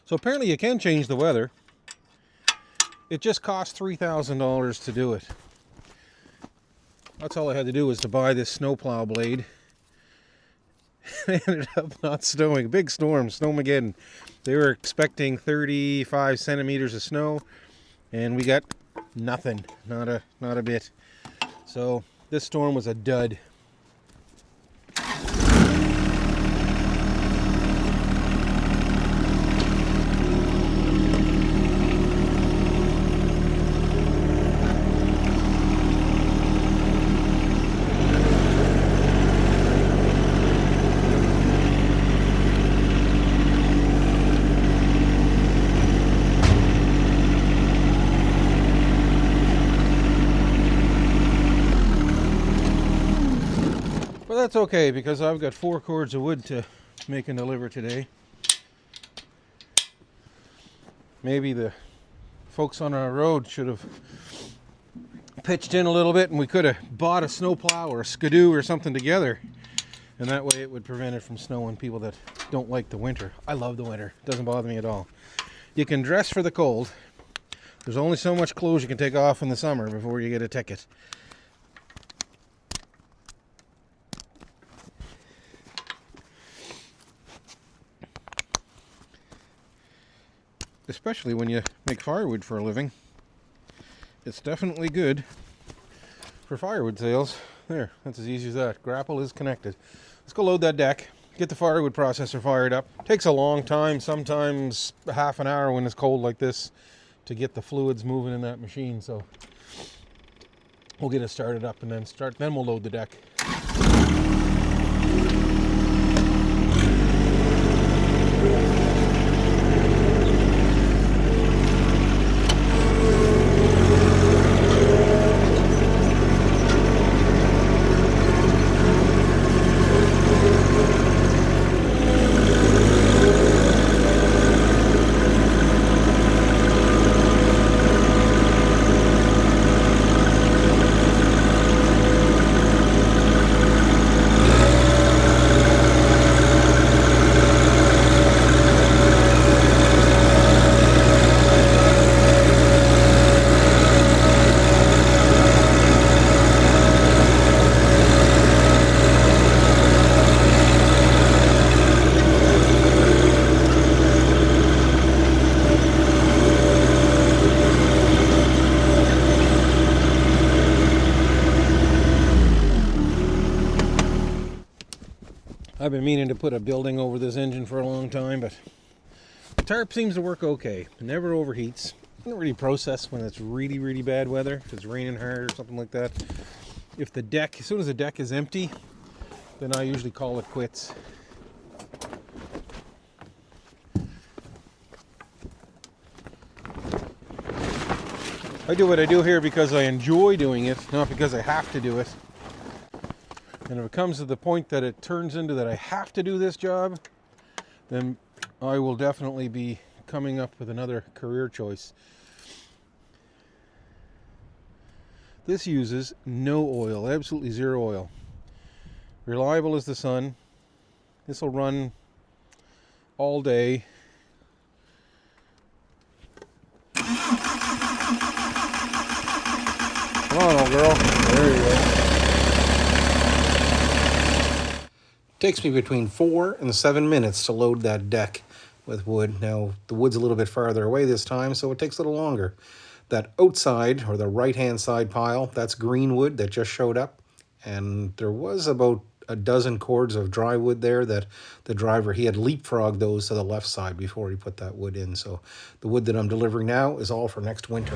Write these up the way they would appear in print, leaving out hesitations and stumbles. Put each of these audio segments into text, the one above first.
So apparently you can change the weather. It just cost $3,000 to do it. That's all I had to do was to buy this snowplow blade. It ended up not snowing. Big storm, snowmageddon. They were expecting 35 centimeters of snow, and we got nothing. Not a bit. So this storm was a dud. But that's okay, because I've got 4 cords of wood to make and deliver today. Maybe the folks on our road should have pitched in a little bit, and we could have bought a snowplow or a skidoo or something together. And that way it would prevent it from snowing. People that don't like the winter. I love the winter. It doesn't bother me at all. You can dress for the cold. There's only so much clothes you can take off in the summer before you get a ticket. Especially when you make firewood for a living. It's definitely good for firewood sales. There, that's as easy as that. Grapple is connected. Let's go load that deck. Get the firewood processor fired up. Takes a long time, sometimes half an hour when it's cold like this, to get the fluids moving in that machine. So we'll get it started up and then we'll load the deck. I've been meaning to put a building over this engine for a long time, but the tarp seems to work okay. It never overheats. It doesn't really process when it's really, really bad weather, if it's raining hard or something like that. If the deck, as soon as the deck is empty, then I usually call it quits. I do what I do here because I enjoy doing it, not because I have to do it. And if it comes to the point that it turns into that I have to do this job, then I will definitely be coming up with another career choice. This uses no oil, absolutely zero oil. Reliable as the sun. This will run all day. Come on, old girl. There you go. Takes me between 4 and 7 minutes to load that deck with wood. Now, the wood's a little bit farther away this time, so it takes a little longer. That outside, or the right-hand side pile, that's green wood that just showed up. And there was about a dozen cords of dry wood there that the driver, he had leapfrogged those to the left side before he put that wood in. So the wood that I'm delivering now is all for next winter.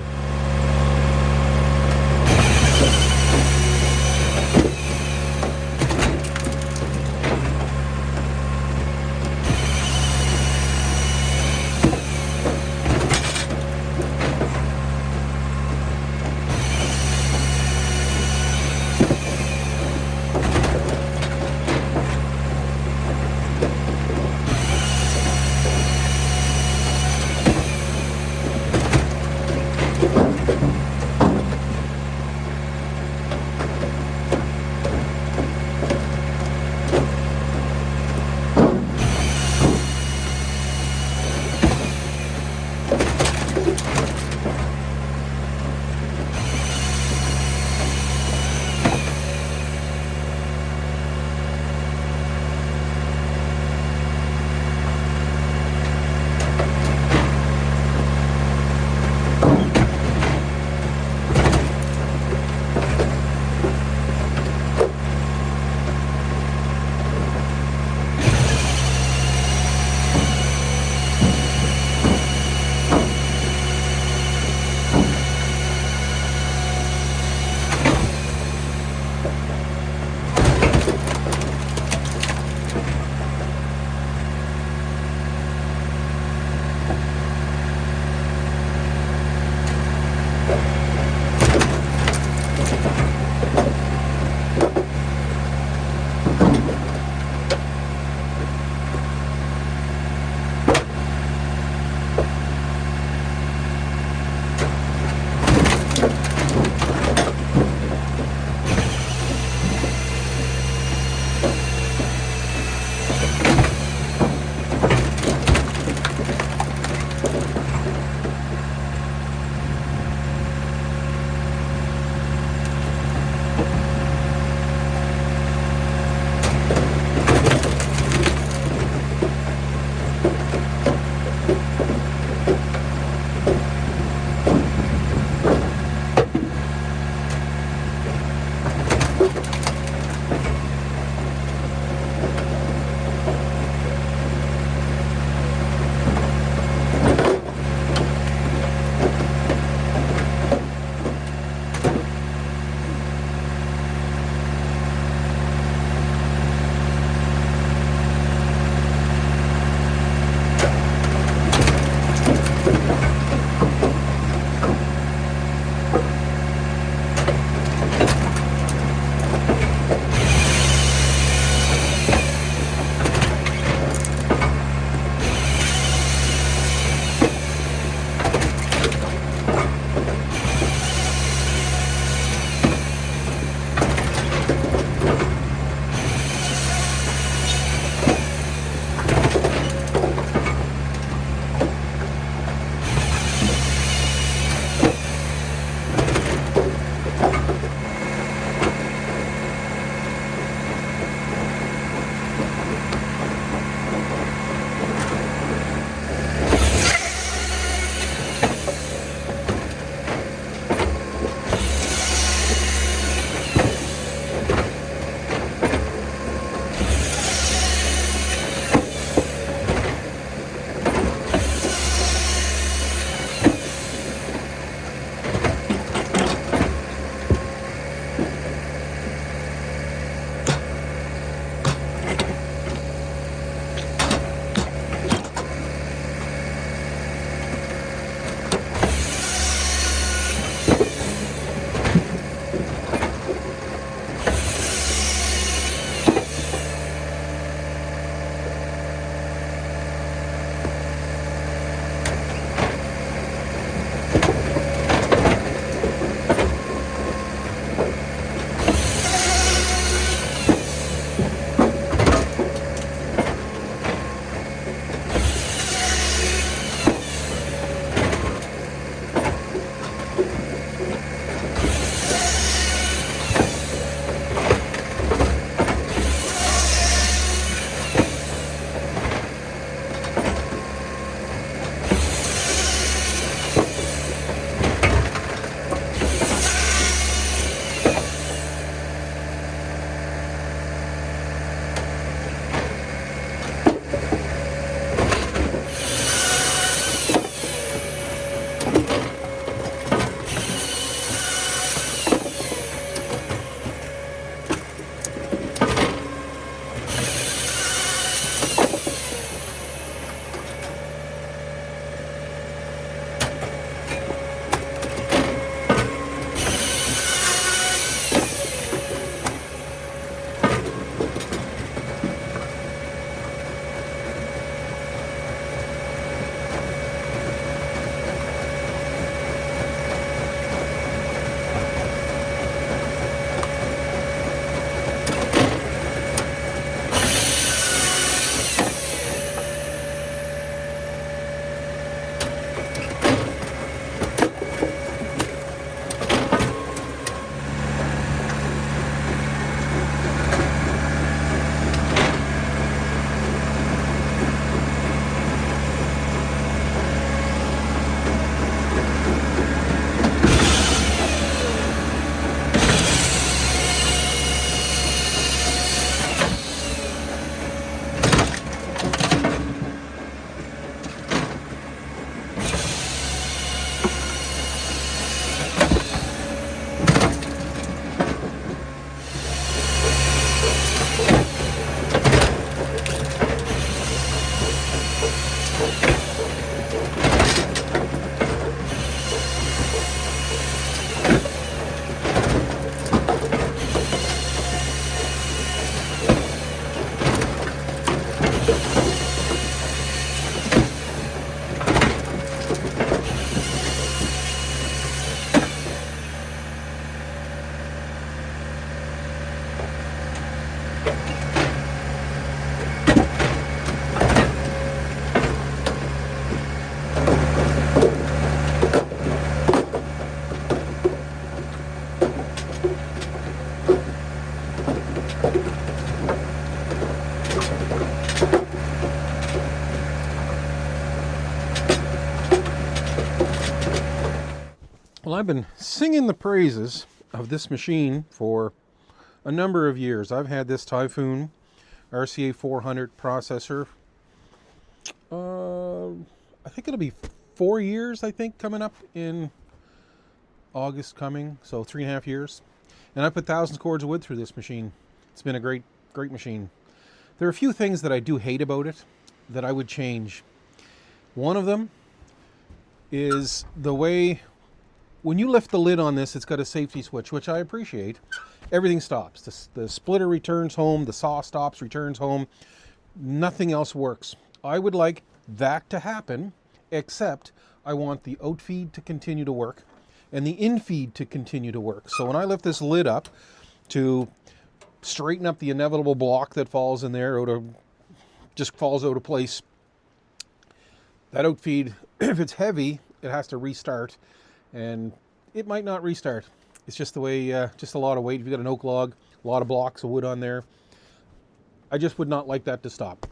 Well, I've been singing the praises of this machine for a number of years. I've had this Typhoon RCA 400 processor. I think it'll be 4 years, I think, coming up in August coming. So 3.5 years. And I put thousands of cords of wood through this machine. It's been a great machine. There are a few things that I do hate about it that I would change. One of them is the way, when you lift the lid on this, it's got a safety switch, which I appreciate. Everything stops. The splitter returns home, the saw stops, returns home. Nothing else works. I would like that to happen, except I want the out feed to continue to work and the in feed to continue to work. So when I lift this lid up to straighten up the inevitable block that falls in there, just falls out of place, that out feed, if it's heavy, it has to restart, and it might not restart. It's just the way, just a lot of weight. If you've got an oak log, a lot of blocks of wood on there, I just would not like that to stop.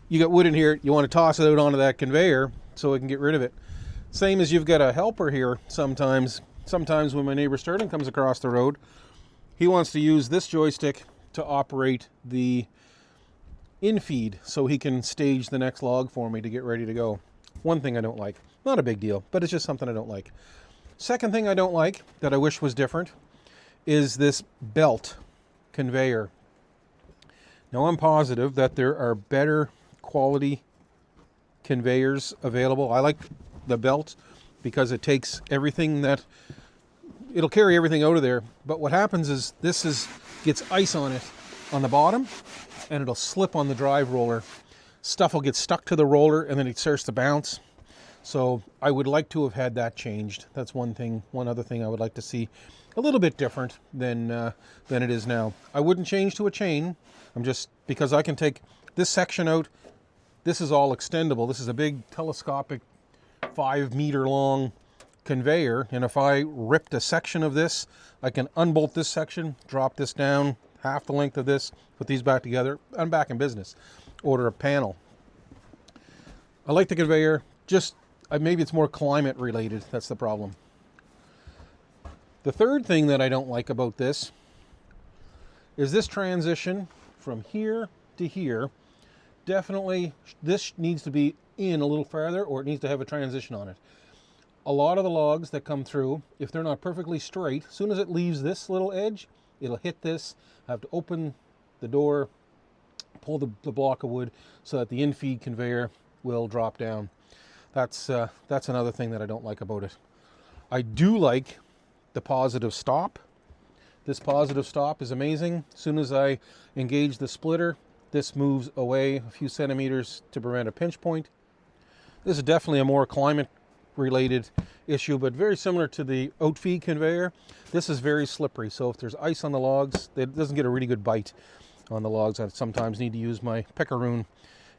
You got wood in here, you want to toss it out onto that conveyor so it can get rid of it. Same as you've got a helper here sometimes. Sometimes when my neighbor Sterling comes across the road, he wants to use this joystick to operate the in-feed so he can stage the next log for me to get ready to go. One thing I don't like. Not a big deal, but it's just something I don't like. Second thing I don't like that I wish was different is this belt conveyor. Now I'm positive that there are better quality conveyors available. I like the belt because it takes everything it'll carry everything out of there. But what happens is gets ice on it on the bottom, and it'll slip on the drive roller. Stuff will get stuck to the roller and then it starts to bounce. So I would like to have had that changed. That's one other thing I would like to see a little bit different than it is now. I wouldn't change to a chain. Because I can take this section out. This is all extendable. This is a big telescopic 5-meter long conveyor, and if I ripped a section of this, I can unbolt this section, drop this down half the length of this, put these back together. I'm back in business. Order a panel. I like the conveyor, maybe it's more climate related. That's the problem. The third thing that I don't like about this is this transition from here to here. Definitely this needs to be in a little farther, or it needs to have a transition on it. A lot of the logs that come through, if they're not perfectly straight, as soon as it leaves this little edge, it'll hit this. I have to open the door, pull the block of wood so that the in-feed conveyor will drop down. That's another thing that I don't like about it. I do like the positive stop. This positive stop is amazing. As soon as I engage the splitter, this moves away a few centimeters to prevent a pinch point. This is definitely a more climate related issue, but very similar to the out feed conveyor. This is very slippery, so if there's ice on the logs, it doesn't get a really good bite on the logs. I sometimes need to use my pickaroon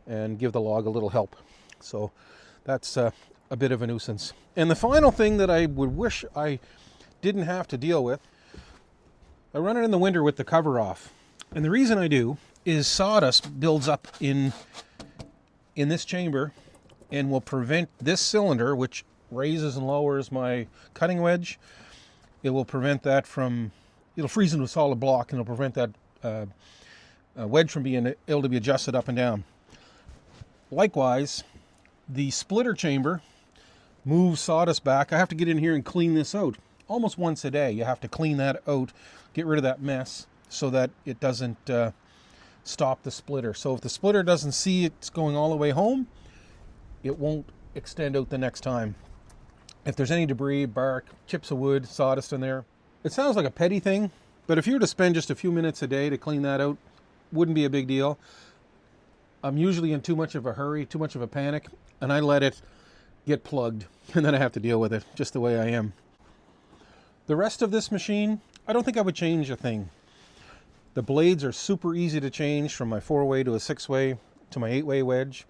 and give the log a little help. So that's a bit of a nuisance. And the final thing that I would wish I didn't have to deal with, I run it in the winter with the cover off. And the reason I do is sawdust builds up in this chamber and will prevent this cylinder, which raises and lowers my cutting wedge. It will prevent that it'll freeze into a solid block, and it'll prevent that wedge from being able to be adjusted up and down. Likewise, the splitter chamber moves sawdust back. I have to get in here and clean this out almost once a day. You have to clean that out, get rid of that mess so that it doesn't stop the splitter. So if the splitter doesn't see it's going all the way home, it won't extend out the next time. If there's any debris, bark, chips of wood, sawdust in there, it sounds like a petty thing, but if you were to spend just a few minutes a day to clean that out, wouldn't be a big deal. I'm usually in too much of a hurry, too much of a panic, and I let it get plugged, and then I have to deal with it, just the way I am. The rest of this machine, I don't think I would change a thing. The blades are super easy to change from my 4-way to a 6-way to my 8-way wedge.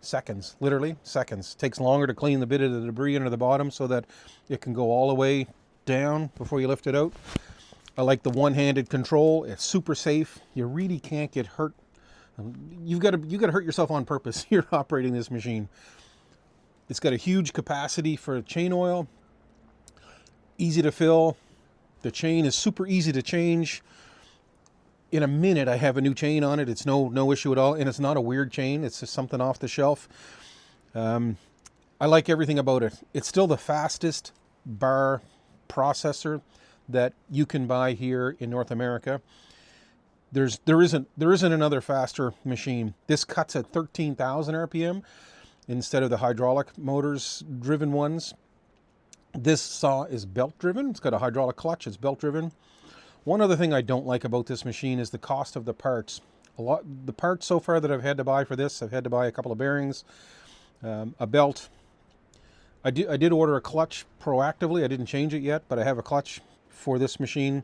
Seconds, literally seconds. Takes longer to clean the bit of the debris under the bottom so that it can go all the way down before you lift it out. I like the one-handed control. It's super safe. You really can't get hurt. You've got to hurt yourself on purpose. You're operating this machine. It's got a huge capacity for chain oil. easy to fill. The chain is super easy to change. In a minute, I have a new chain on it. It's no issue at all, and it's not a weird chain. It's just something off the shelf. I like everything about it. It's still the fastest bar processor that you can buy here in North America. There isn't another faster machine. This cuts at 13,000 RPM instead of the hydraulic motors driven ones. This saw is belt driven. It's got a hydraulic clutch. It's belt driven. One other thing I don't like about this machine is the cost of the parts. The parts so far that I've had to buy for this, I've had to buy a couple of bearings, a belt. I did order a clutch proactively. I didn't change it yet, but I have a clutch for this machine.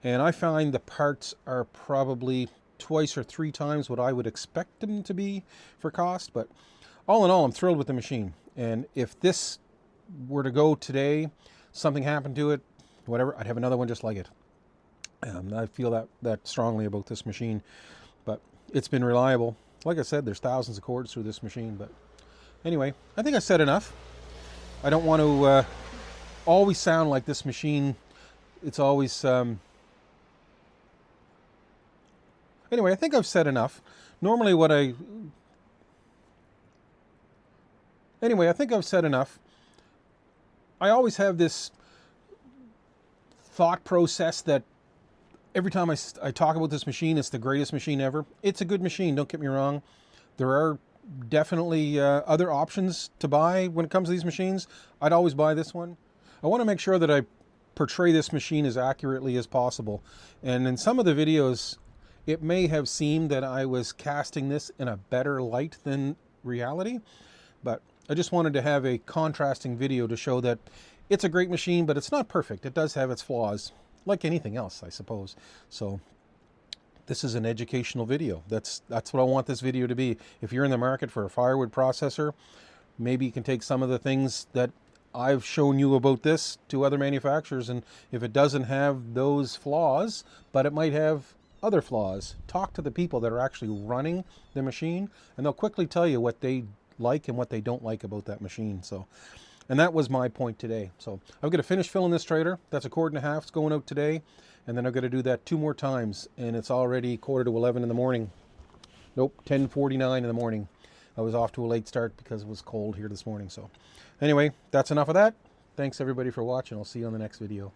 And I find the parts are probably twice or three times what I would expect them to be for cost. But all in all, I'm thrilled with the machine. And if this were to go today, something happened to it, whatever, I'd have another one just like it. I feel that strongly about this machine. But it's been reliable. Like I said, there's thousands of cords through this machine. But anyway, I think I said enough. I don't want to always sound like this machine. It's always... Anyway, I think I've said enough. Normally I think I've said enough. I always have this thought process that every time I talk about this machine, it's the greatest machine ever. It's a good machine, don't get me wrong. There are definitely other options to buy when it comes to these machines. I'd always buy this one. I want to make sure that I portray this machine as accurately as possible. And in some of the videos, it may have seemed that I was casting this in a better light than reality, but I just wanted to have a contrasting video to show that it's a great machine, but it's not perfect. It does have its flaws, like anything else, I suppose. So this is an educational video. That's what I want this video to be. If you're in the market for a firewood processor, maybe you can take some of the things that I've shown you about this to other manufacturers, and if it doesn't have those flaws, but it might have other flaws, talk to the people that are actually running the machine, and they'll quickly tell you what they like and what they don't like about that machine. So, and that was my point today. So I'm going to finish filling this trailer. That's a cord and a half. It's going out today, and then I'm going to do that 2 more times, and it's already 10:45 in the morning. Nope, 10:49 in the morning. I was off to a late start because it was cold here this morning. So anyway, that's enough of that. Thanks everybody for watching. I'll see you on the next video.